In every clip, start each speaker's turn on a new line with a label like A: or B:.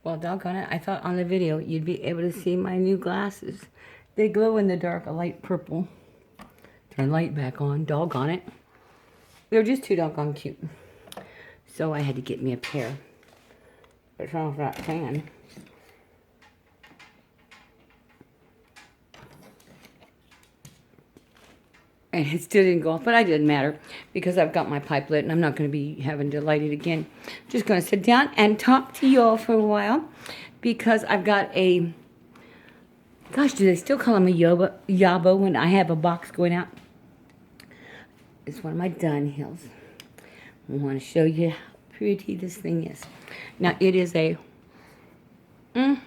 A: Well, doggone it, I thought on the video you'd be able to see my new glasses. They glow in the dark, a light purple. Turn light back on, doggone it. They're just too doggone cute. So I had to get me a pair. But turn off that fan. And it still didn't go off, but it didn't matter because I've got my pipe lit and I'm not going to be having to light it again. Just going to sit down and talk to y'all for a while because I've got a, gosh, do they still call them a yabo when I have a box going out? It's one of my Dunhills. I want to show you how pretty this thing is. Now, it is a, for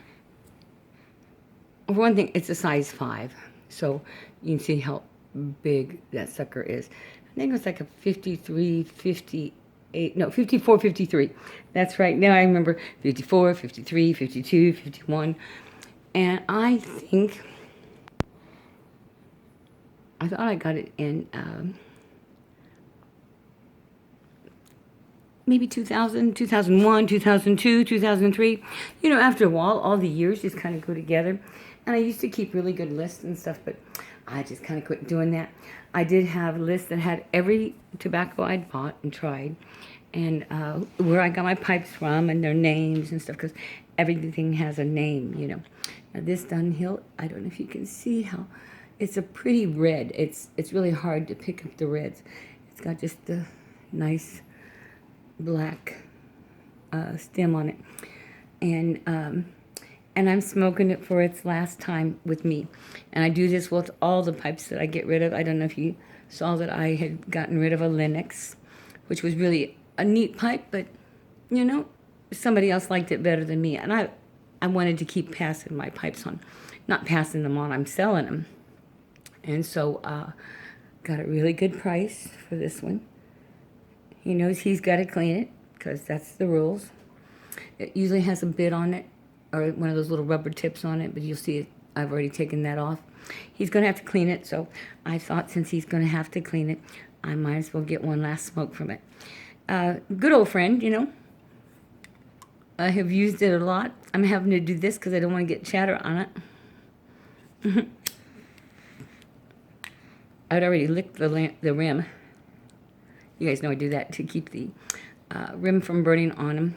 A: one thing, it's a size 5. So you can see how big that sucker is. I think it's like a 53, 58, no, 54, 53. That's right. Now I remember 54, 53, 52, 51. And I think, I thought I got it in maybe 2000, 2001, 2002, 2003. You know, after a while, all the years just kind of go together. And I used to keep really good lists and stuff, but I just kind of quit doing that. I did have lists that had every tobacco I'd bought and tried, and where I got my pipes from and their names and stuff, because everything has a name, you know. Now this Dunhill, I don't know if you can see how, it's a pretty red. It's really hard to pick up the reds. It's got just the nice black stem on it, and I'm smoking it for its last time with me. And I do this with all the pipes that I get rid of. I don't know if you saw that I had gotten rid of a Linux, which was really a neat pipe, but, you know, somebody else liked it better than me. And I wanted to keep passing my pipes on. Not passing them on, I'm selling them. And so got a really good price for this one. He knows he's got to clean it, because that's the rules. It usually has a bit on it, or one of those little rubber tips on it, but you'll see it, I've already taken that off. He's going to have to clean it, so I thought since he's going to have to clean it, I might as well get one last smoke from it. Good old friend, you know. I have used it a lot. I'm having to do this because I don't want to get chatter on it. I'd already licked the rim. You guys know I do that to keep the rim from burning on them.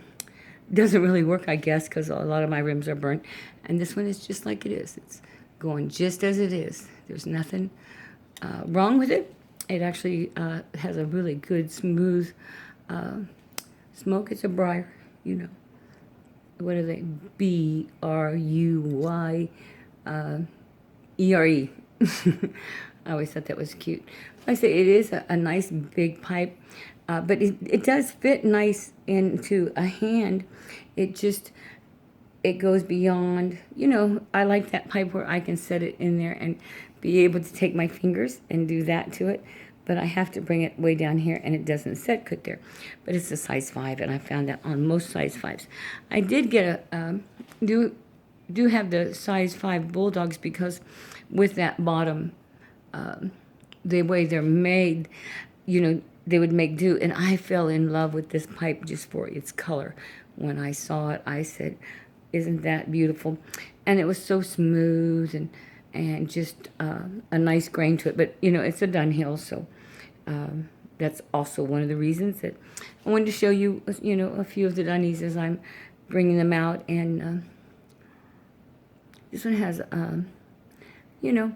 A: Doesn't really work, I guess, because a lot of my rims are burnt. And this one is just like it is. It's going just as it is. There's nothing wrong with it. It actually has a really good, smooth smoke. It's a briar, you know. What are they? B-R-U-Y-E-R-E. I always thought that was cute. Like I say, it is a nice big pipe. But it does fit nice into a hand. It goes beyond, you know, I like that pipe where I can set it in there and be able to take my fingers and do that to it. But I have to bring it way down here, and it doesn't set good there. But it's a size 5, and I found that on most size 5s. I did get do have the size 5 bulldogs, because with that bottom, the way they're made, you know, they would make do. And I fell in love with this pipe just for its color. When I saw it, I said, isn't that beautiful? And it was so smooth and just a nice grain to it. But, you know, it's a Dunhill, so that's also one of the reasons that I wanted to show you, you know, a few of the Dunnies as I'm bringing them out. And this one has, you know,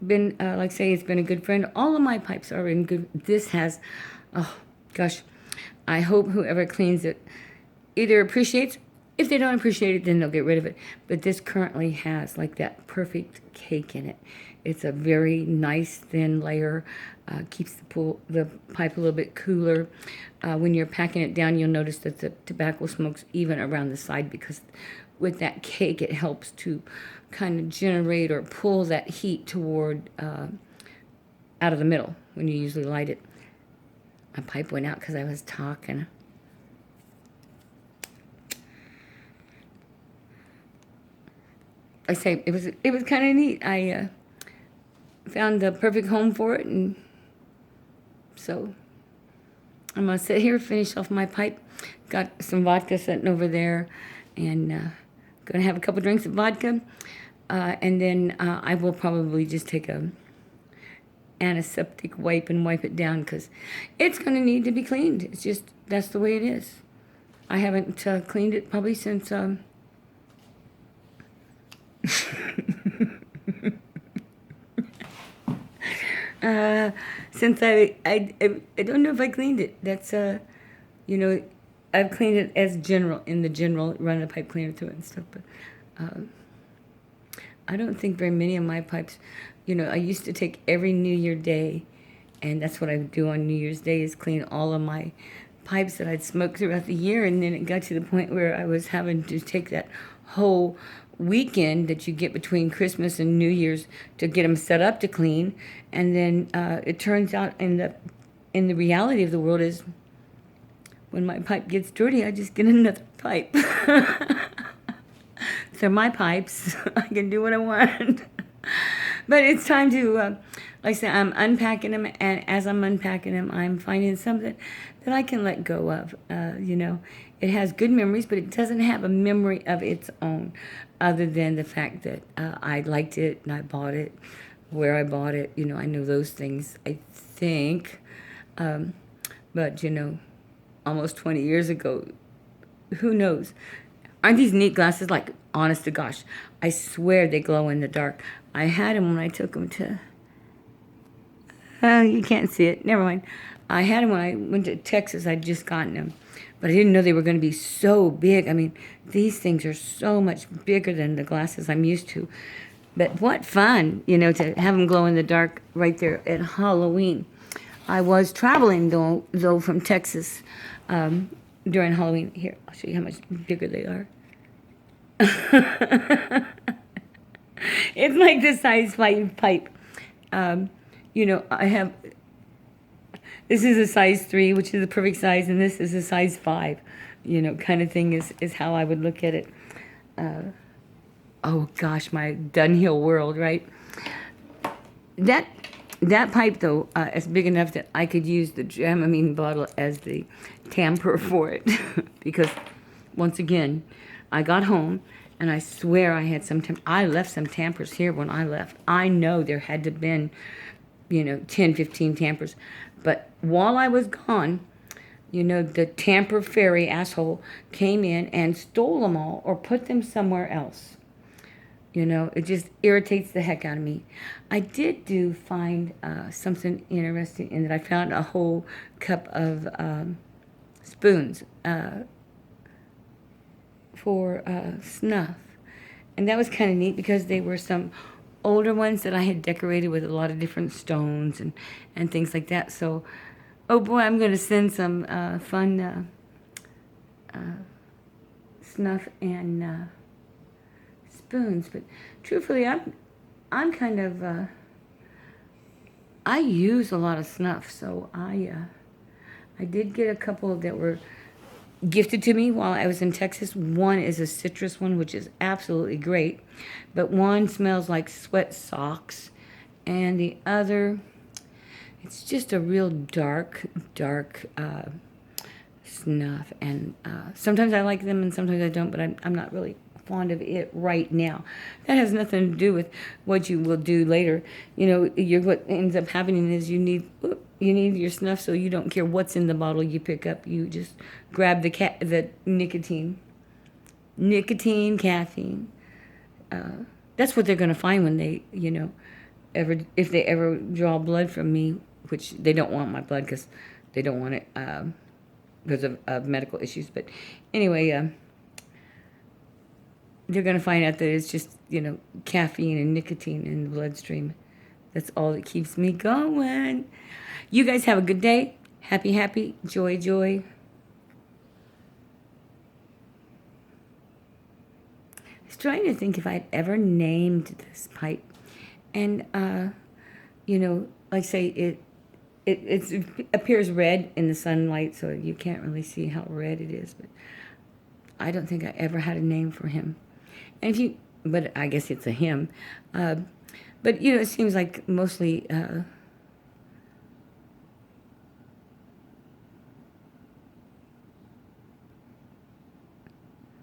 A: been, like I say, it's been a good friend. All of my pipes are in good. This has, oh, gosh, I hope whoever cleans it either appreciates. If they don't appreciate it, then they'll get rid of it. But this currently has, like, that perfect cake in it. It's a very nice, thin layer. Keeps the pipe a little bit cooler. When you're packing it down, you'll notice that the tobacco smoke's even around the side, because with that cake, it helps to kind of generate or pull that heat toward out of the middle when you usually light it. My pipe went out because I was talking. I say it was kind of neat. I found the perfect home for it, and so I'm gonna sit here, finish off my pipe. Got some vodka sitting over there, and gonna have a couple drinks of vodka, and then I will probably just take a antiseptic wipe and wipe it down because it's gonna need to be cleaned. It's just that's the way it is. I haven't cleaned it probably since since I don't know if I cleaned it. That's you know, I've cleaned it as general in the general, run a pipe cleaner through it and stuff, but I don't think very many of my pipes. You know, I used to take every New Year day, and that's what I would do on New Year's Day is clean all of my pipes that I'd smoked throughout the year, and then it got to the point where I was having to take that whole weekend that you get between Christmas and New Year's to get them set up to clean, and then it turns out in the reality of the world is when my pipe gets dirty, I just get another pipe. They're my pipes. I can do what I want. But it's time to, like I said, I'm unpacking them, and as I'm unpacking them, I'm finding something that I can let go of. You know, it has good memories, but it doesn't have a memory of its own, other than the fact that I liked it and I bought it, where I bought it. You know, I know those things, I think. But, you know, almost 20 years ago, who knows? Aren't these neat glasses? Like, honest to gosh, I swear they glow in the dark. I had them when I took them to... you can't see it. Never mind. I had them when I went to Texas. I'd just gotten them. But I didn't know they were going to be so big. I mean, these things are so much bigger than the glasses I'm used to. But what fun, you know, to have them glow in the dark right there at Halloween. I was traveling, though from Texas during Halloween. Here, I'll show you how much bigger they are. It's like the size 5 pipe. You know, I have, this is a size 3, which is the perfect size, and this is a size 5, you know, kind of thing is how I would look at it. Oh gosh, my Dunhill world, right? That pipe, though, is big enough that I could use the Dramamine bottle as the tamper for it. Because, once again, I got home, and I swear I had I left some tampers here when I left. I know there had to have been, you know, 10, 15 tampers. But while I was gone, you know, the tamper fairy asshole came in and stole them all or put them somewhere else. You know, it just irritates the heck out of me. I did find something interesting in that I found a whole cup of spoons for snuff. And that was kind of neat because they were some older ones that I had decorated with a lot of different stones and things like that. So, oh boy, I'm going to send some fun snuff and... spoons, but truthfully, I'm kind of I use a lot of snuff, so I did get a couple that were gifted to me while I was in Texas. One is a citrus one, which is absolutely great, but one smells like sweat socks, and the other, it's just a real dark snuff, and sometimes I like them and sometimes I don't, but I'm not really fond of it right now. That has nothing to do with what you will do later. You know, what ends up happening is you need your snuff, so you don't care what's in the bottle you pick up. You just grab the nicotine, caffeine. That's what they're going to find when they, you know, if they ever draw blood from me, which they don't want my blood because they don't want it because of medical issues. But anyway, they're going to find out that it's just, you know, caffeine and nicotine in the bloodstream. That's all that keeps me going. You guys have a good day. Happy, joy. I was trying to think if I'd ever named this pipe. And, you know, like I say, it appears red in the sunlight, so you can't really see how red it is. But I don't think I ever had a name for him. And but I guess it's a him. But, you know, it seems like mostly,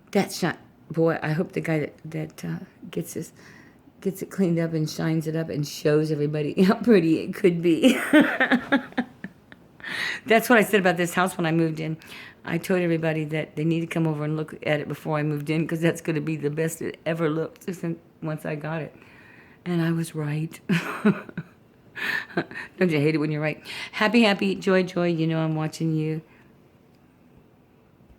A: that's not, boy, I hope the guy that gets it cleaned up and shines it up and shows everybody how pretty it could be. That's what I said about this house when I moved in. I told everybody that they need to come over and look at it before I moved in because that's going to be the best it ever looked once I got it. And I was right. Don't you hate it when you're right? Happy, happy, joy, joy. You know I'm watching you.